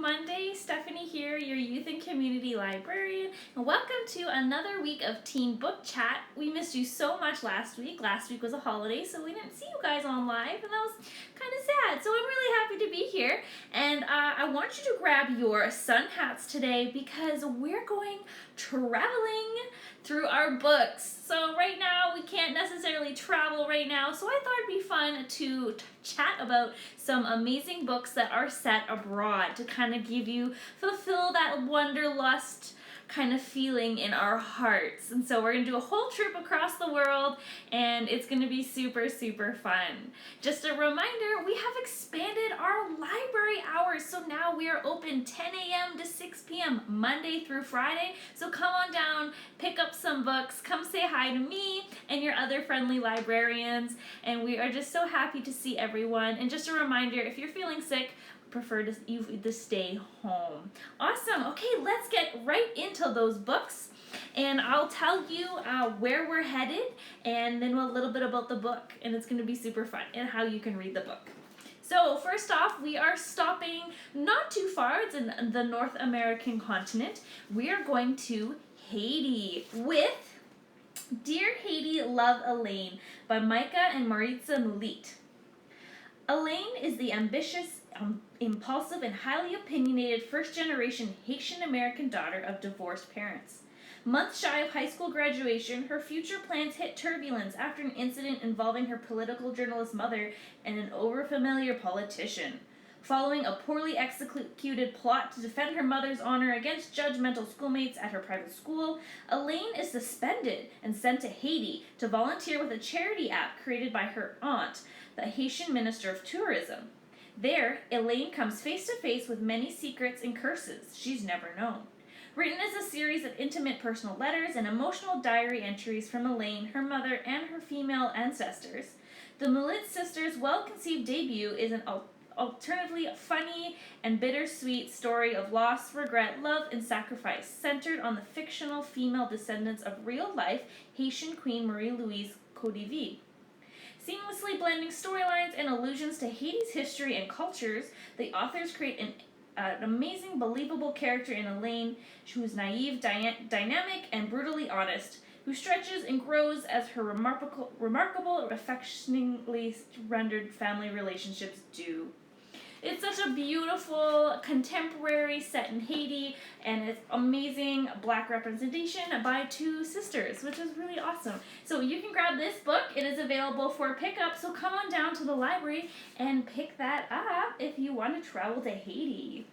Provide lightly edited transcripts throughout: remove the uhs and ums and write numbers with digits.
Monday. Stephanie here, your Youth and Community Librarian, and welcome to another week of Teen Book Chat. We missed you so much last week. Last week was a holiday, so we didn't see you guys on live, and that was kind of sad. So I'm really happy to be here, and I want you to grab your sun hats today because we're going traveling through our books. So right now, we can't necessarily travel right now, so I thought it'd be fun to chat about some amazing books that are set abroad to kind of fulfill that wanderlust kind of feeling in our hearts. And so we're going to do a whole trip across the world, and it's going to be super, super fun. Just a reminder, we have expanded our library hours, so now we are open 10 a.m. to 6 p.m. Monday through Friday. So come on down, pick up some books, come say hi to me and your other friendly librarians, and we are just so happy to see everyone. And just a reminder, if you're feeling sick, prefer to stay home. Awesome. Okay, let's get right into those books, and I'll tell you where we're headed and then a little bit about the book, and it's going to be super fun and how you can read the book. So first off, we are stopping not too far. It's in the North American continent. We are going to Haiti with Dear Haiti, Love Elaine by Micah and Maritza Mulit. Elaine is the ambitious, impulsive, and highly opinionated first-generation Haitian-American daughter of divorced parents. Months shy of high school graduation, her future plans hit turbulence after an incident involving her political journalist mother and an overfamiliar politician. Following a poorly executed plot to defend her mother's honor against judgmental schoolmates at her private school, Elaine is suspended and sent to Haiti to volunteer with a charity app created by her aunt, the Haitian Minister of Tourism. There, Elaine comes face to face with many secrets and curses she's never known. Written as a series of intimate personal letters and emotional diary entries from Elaine, her mother, and her female ancestors, the Mulit sisters' well-conceived debut is an alternatively funny and bittersweet story of loss, regret, love, and sacrifice, centered on the fictional female descendants of real-life Haitian Queen Marie-Louise Codiville. Seamlessly blending storylines and allusions to Haiti's history and cultures, the authors create an amazing, believable character in Elaine, who is naive, dynamic, and brutally honest, who stretches and grows as her remarkable, affectionately rendered family relationships do. It's such a beautiful contemporary set in Haiti, and it's amazing Black representation by two sisters, which is really awesome. So you can grab this book. It is available for pickup, so come on down to the library and pick that up if you want to travel to Haiti.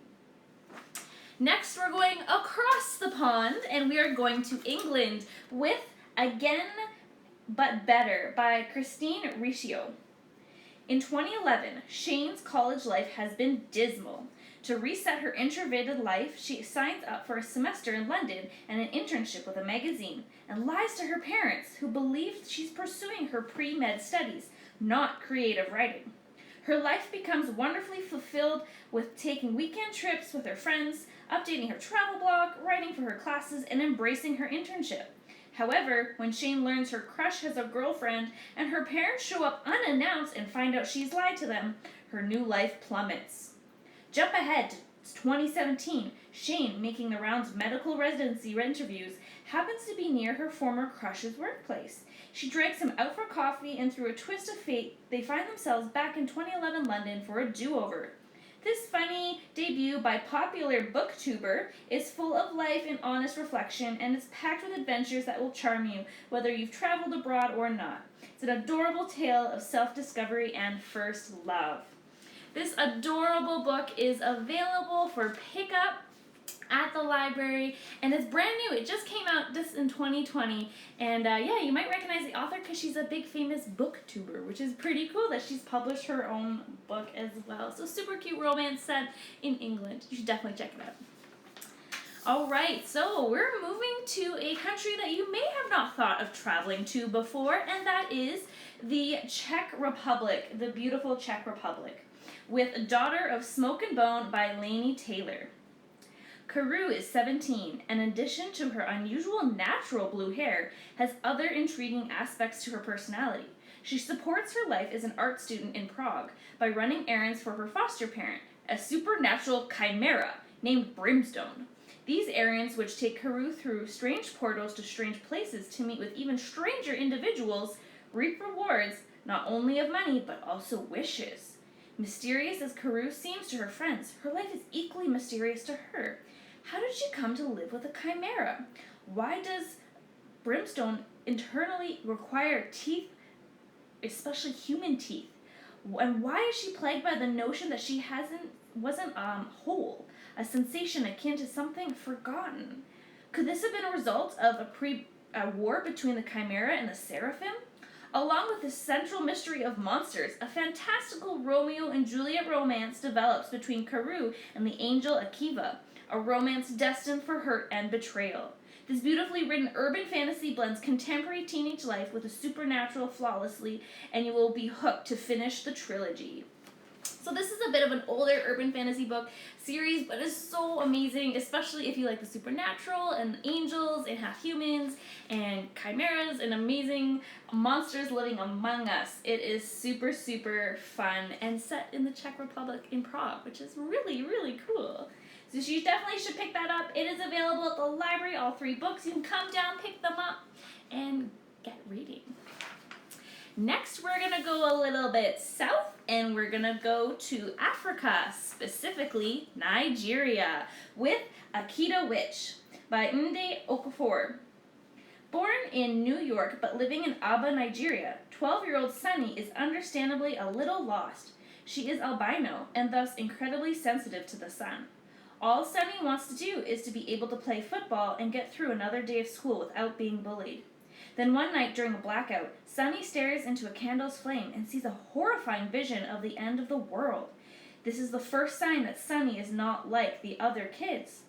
Next, we're going across the pond, and we are going to England with Again But Better by Christine Riccio. In 2011, Shane's college life has been dismal. To reset her introverted life, she signs up for a semester in London and an internship with a magazine, and lies to her parents, who believe she's pursuing her pre-med studies, not creative writing. Her life becomes wonderfully fulfilled with taking weekend trips with her friends, updating her travel blog, writing for her classes, and embracing her internship. However, when Shane learns her crush has a girlfriend and her parents show up unannounced and find out she's lied to them, her new life plummets. Jump ahead to 2017. Shane, making the rounds of medical residency interviews, happens to be near her former crush's workplace. She drags him out for coffee, and through a twist of fate, they find themselves back in 2011 London for a do-over. This funny debut by popular booktuber is full of life and honest reflection, and it's packed with adventures that will charm you, whether you've traveled abroad or not. It's an adorable tale of self-discovery and first love. This adorable book is available for pickup at the library, and it's brand new. It just came out just in 2020, and you might recognize the author because she's a big famous booktuber, which is pretty cool that she's published her own book as well. So super cute romance set in England. You should definitely check it out. Alright, so we're moving to a country that you may have not thought of traveling to before, and that is the Czech Republic, the beautiful Czech Republic, with Daughter of Smoke and Bone by Lainey Taylor. Carew is 17, and in addition to her unusual natural blue hair, has other intriguing aspects to her personality. She supports her life as an art student in Prague by running errands for her foster parent, a supernatural chimera named Brimstone. These errands, which take Carew through strange portals to strange places to meet with even stranger individuals, reap rewards not only of money but also wishes. Mysterious as Carew seems to her friends, her life is equally mysterious to her. How did she come to live with a chimera? Why does Brimstone internally require teeth, especially human teeth? And why is she plagued by the notion that she wasn't whole, a sensation akin to something forgotten? Could this have been a result of a war between the chimera and the seraphim? Along with the central mystery of monsters, a fantastical Romeo and Juliet romance develops between Carew and the angel Akiva, a romance destined for hurt and betrayal. This beautifully written urban fantasy blends contemporary teenage life with the supernatural flawlessly, and you will be hooked to finish the trilogy. So this is a bit of an older urban fantasy book series, but it's so amazing, especially if you like the supernatural and angels and half humans and chimeras and amazing monsters living among us. It is super, super fun and set in the Czech Republic in Prague, which is really, really cool. So you definitely should pick that up. It is available at the library, all 3 books. You can come down, pick them up, and get reading. Next, we're going to go a little bit south, and we're going to go to Africa, specifically Nigeria, with Akita Witch by Nde Okafor. Born in New York but living in Aba, Nigeria, 12-year-old Sunny is understandably a little lost. She is albino and thus incredibly sensitive to the sun. All Sunny wants to do is to be able to play football and get through another day of school without being bullied. Then one night during a blackout, Sunny stares into a candle's flame and sees a horrifying vision of the end of the world. This is the first sign that Sunny is not like the other kids.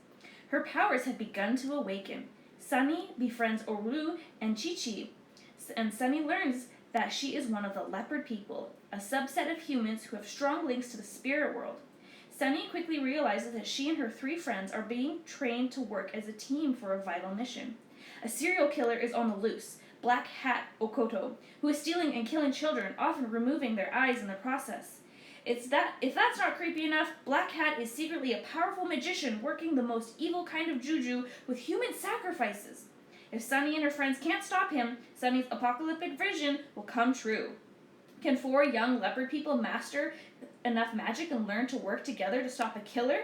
Her powers have begun to awaken. Sunny befriends Oru and Chichi, and Sunny learns that she is one of the leopard people, a subset of humans who have strong links to the spirit world. Sunny quickly realizes that she and her 3 friends are being trained to work as a team for a vital mission. A serial killer is on the loose, Black Hat Okoto, who is stealing and killing children, often removing their eyes in the process. If that's not creepy enough, Black Hat is secretly a powerful magician working the most evil kind of juju with human sacrifices. If Sunny and her friends can't stop him, Sunny's apocalyptic vision will come true. Can 4 young leopard people master enough magic and learn to work together to stop a killer?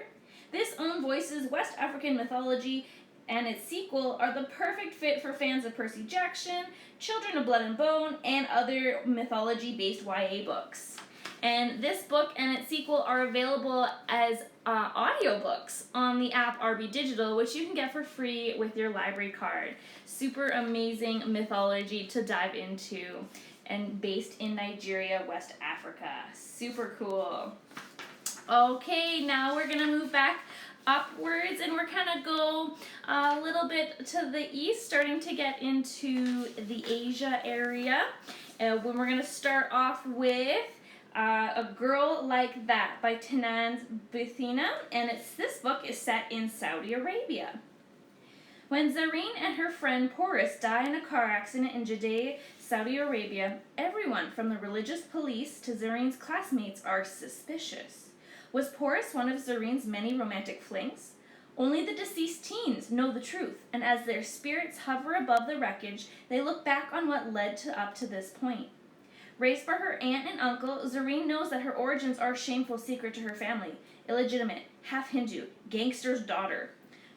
This Own Voices West African mythology and its sequel are the perfect fit for fans of Percy Jackson, Children of Blood and Bone, and other mythology-based YA books. And this book and its sequel are available as audiobooks on the app RB Digital, which you can get for free with your library card. Super amazing mythology to dive into, and based in Nigeria, West Africa. Super cool. Okay, now we're going to move back upwards, and we're kind of go a little bit to the east, starting to get into the Asia area. When we're going to start off with A Girl Like That by Tanaz Bithina, and this book is set in Saudi Arabia. When Zareen and her friend Porus die in a car accident in Jeddah, Saudi Arabia, everyone from the religious police to Zareen's classmates are suspicious. Was Porus one of Zareen's many romantic flings? Only the deceased teens know the truth, and as their spirits hover above the wreckage, they look back on what led up to this point. Raised by her aunt and uncle, Zareen knows that her origins are a shameful secret to her family. Illegitimate, half-Hindu, gangster's daughter.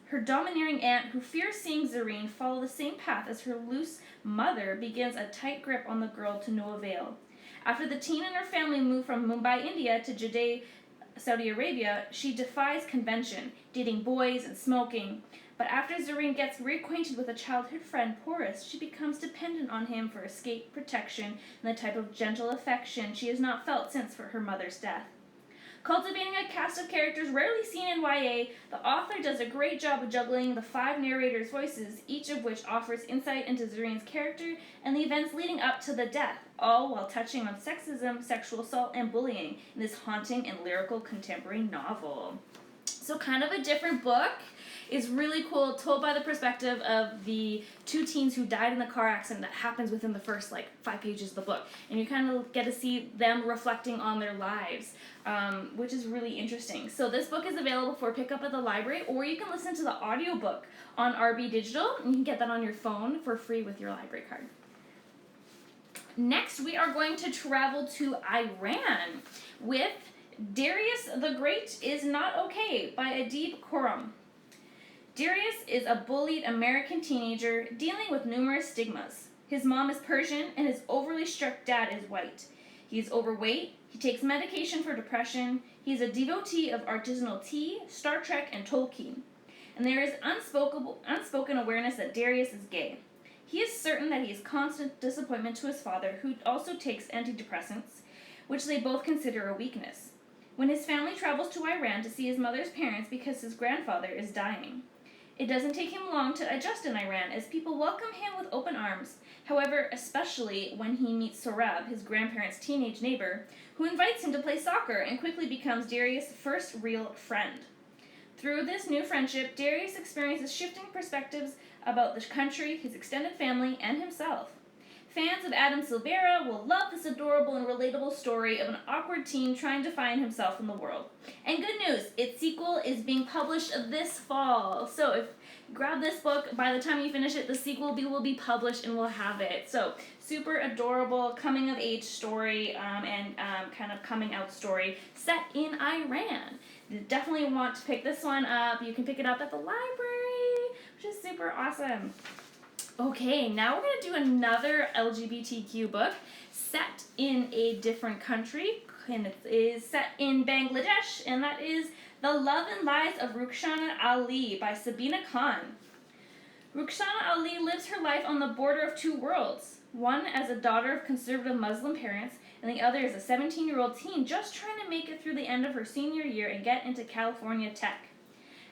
Her domineering aunt, who fears seeing Zareen follow the same path as her loose mother, begins a tight grip on the girl to no avail. After the teen and her family move from Mumbai, India to Jeddah, Saudi Arabia, she defies convention, dating boys and smoking. But after Zareen gets reacquainted with a childhood friend, Porus, she becomes dependent on him for escape, protection, and the type of gentle affection she has not felt since her mother's death. Cultivating a cast of characters rarely seen in YA, the author does a great job of juggling the 5 narrators' voices, each of which offers insight into Zareen's character and the events leading up to the death, all while touching on sexism, sexual assault, and bullying in this haunting and lyrical contemporary novel. So So kind of a different book. Is really cool, told by the perspective of the two teens who died in the car accident that happens within the first 5 pages of the book. And you kind of get to see them reflecting on their lives, which is really interesting. So this book is available for pickup at the library, or you can listen to the audiobook on RB Digital, and you can get that on your phone for free with your library card. Next, we are going to travel to Iran with Darius the Great is Not Okay by Adib Khorram. Darius is a bullied American teenager dealing with numerous stigmas. His mom is Persian and his overly strict dad is white. He is overweight, he takes medication for depression, he is a devotee of artisanal tea, Star Trek, and Tolkien. And there is unspoken awareness that Darius is gay. He is certain that he is constant disappointment to his father, who also takes antidepressants, which they both consider a weakness. When his family travels to Iran to see his mother's parents because his grandfather is dying. It doesn't take him long to adjust in Iran, as people welcome him with open arms. However, especially when he meets Sorab, his grandparents' teenage neighbor, who invites him to play soccer and quickly becomes Darius' first real friend. Through this new friendship, Darius experiences shifting perspectives about the country, his extended family, and himself. Fans of Adam Silvera will love this adorable and relatable story of an awkward teen trying to find himself in the world. And good news, its sequel is being published this fall. So if you grab this book, by the time you finish it, the sequel will be published and we'll have it. So super adorable coming of age story and kind of coming out story set in Iran. You definitely want to pick this one up. You can pick it up at the library, which is super awesome. Okay, now we're going to do another LGBTQ book set in a different country, and it is set in Bangladesh, and that is The Love and Lies of Ruksana Ali by Sabina Khan. Ruksana Ali lives her life on the border of two worlds, one as a daughter of conservative Muslim parents, and the other as a 17-year-old teen just trying to make it through the end of her senior year and get into California Tech.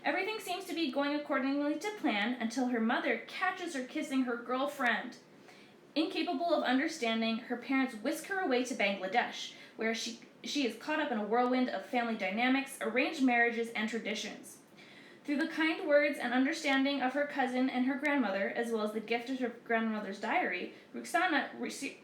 Everything seems to be going accordingly to plan until her mother catches her kissing her girlfriend. Incapable of understanding, her parents whisk her away to Bangladesh, where she is caught up in a whirlwind of family dynamics, arranged marriages, and traditions. Through the kind words and understanding of her cousin and her grandmother, as well as the gift of her grandmother's diary, Ruksana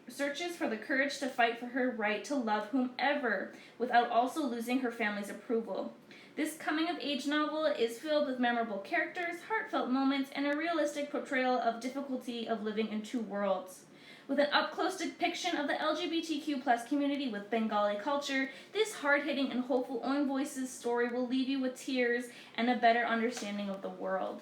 searches for the courage to fight for her right to love whomever, without also losing her family's approval. This coming-of-age novel is filled with memorable characters, heartfelt moments, and a realistic portrayal of difficulty of living in two worlds. With an up-close depiction of the LGBTQ+ community with Bengali culture, this hard-hitting and hopeful own voices story will leave you with tears and a better understanding of the world.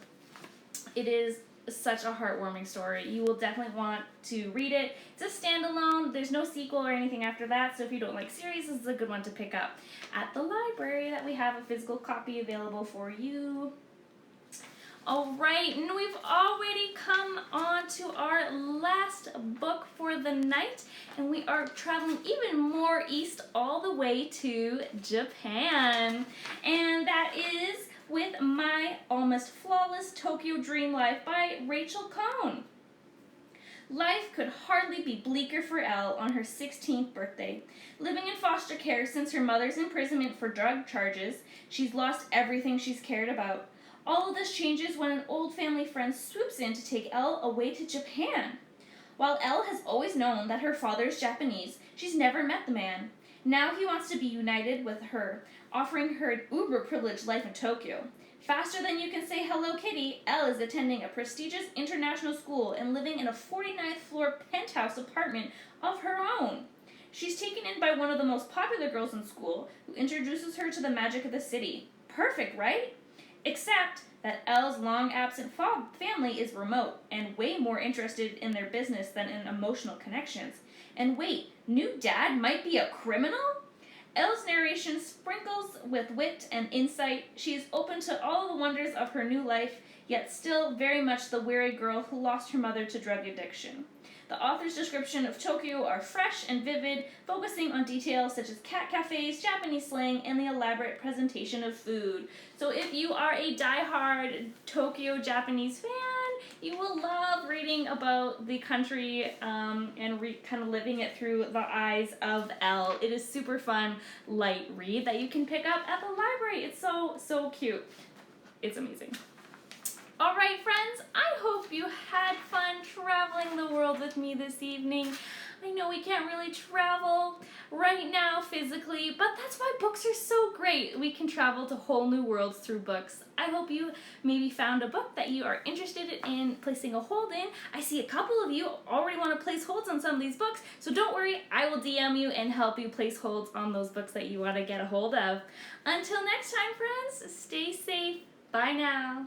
It is such a heartwarming story. You will definitely want to read it. It's a standalone. There's no sequel or anything after that, so if you don't like series, this is a good one to pick up at the library that we have a physical copy available for you. Alright, and we've already come on to our last book for the night, and we are traveling even more east all the way to Japan. And that is with My Almost Flawless Tokyo Dream Life by Rachel Cohn. Life could hardly be bleaker for Elle on her 16th birthday. Living in foster care since her mother's imprisonment for drug charges, she's lost everything she's cared about. All of this changes when an old family friend swoops in to take Elle away to Japan. While Elle has always known that her father is Japanese, she's never met the man. Now he wants to be united with her, offering her an uber-privileged life in Tokyo. Faster than you can say Hello Kitty, Elle is attending a prestigious international school and living in a 49th floor penthouse apartment of her own. She's taken in by one of the most popular girls in school, who introduces her to the magic of the city. Perfect, right? Except that Elle's long-absent family is remote and way more interested in their business than in emotional connections. And wait, new dad might be a criminal? Elle's narration sprinkles with wit and insight. She is open to all the wonders of her new life, yet still very much the weary girl who lost her mother to drug addiction. The author's description of Tokyo are fresh and vivid, focusing on details such as cat cafes, Japanese slang, and the elaborate presentation of food. So if you are a diehard Tokyo Japanese fan, you will love reading about the country and kind of living it through the eyes of Elle. It is super fun, light read that you can pick up at the library. It's so cute. It's amazing. All right, friends, I hope you had fun traveling the world with me this evening. I know we can't really travel right now physically, but that's why books are so great. We can travel to whole new worlds through books. I hope you maybe found a book that you are interested in placing a hold in. I see a couple of you already want to place holds on some of these books, so don't worry, I will DM you and help you place holds on those books that you want to get a hold of. Until next time, friends, stay safe. Bye now.